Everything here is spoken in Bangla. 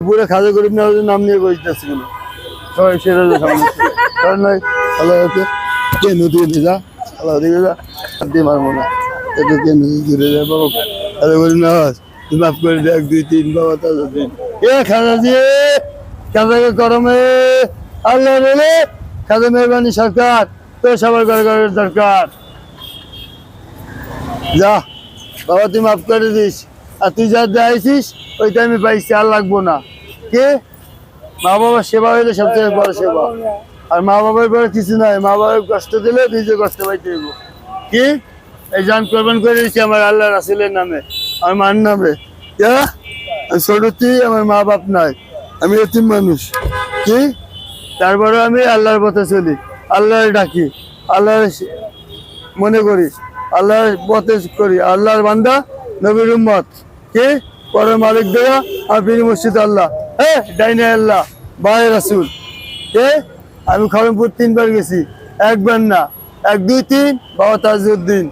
পুরো খাজা গরিব নওয়াজের নাম নিয়ে বসতেছি কোনো সবাই সেটা সামনে নাই আল্লাহ কে নদী যা আল্লাহ দিকে যা দিয়ে মারবো না এটা কে নদী ঘুরে যায় বাবা খাজা গরিব নওয়াজ মাফ করে দে 1 2 3 বাবা তাজউদ্দিন এ খাজা দিয়ে খাজাকে গরমে আল্লাহ রে খাজা মেহরবানি সরকার তো সবার ঘরে ঘরে দরকার যা বাবা তুই মাফ করে দিস আর তুই যা দেয়াইছিস ওইটা আমি পাইছি আর লাগবো না কে মা বাবার সেবা হইলে সবচেয়ে বড় সেবা আর মা বাবার বড় কিছু নাই মা বাবার কষ্ট দিলে নিজে কষ্ট পাইতে হইব কি এই জান কোরবান করে দিচ্ছি আমার আল্লাহ রাসূলের নামে আমার মার নামে আমি ছোটটি আমার মা বাপ নাই আমি এতিম মানুষ কি তারপরে আমি আল্লাহর পথে চলি আল্লাহর ডাকি আল্লাহর মনে করি আল্লাহর পথে করি আল্লাহর বান্দা নবীর উম্মত কি পরে মালিক দেয়া আর পীর মুর্শিদ আল্লাহ হ্যাঁ ডাইনে আল্লাহ বাই রাসূল কে আমি খড়মপুর 3 বার গেছি একবার না 1 2 3 বাবা তাজউদ্দিন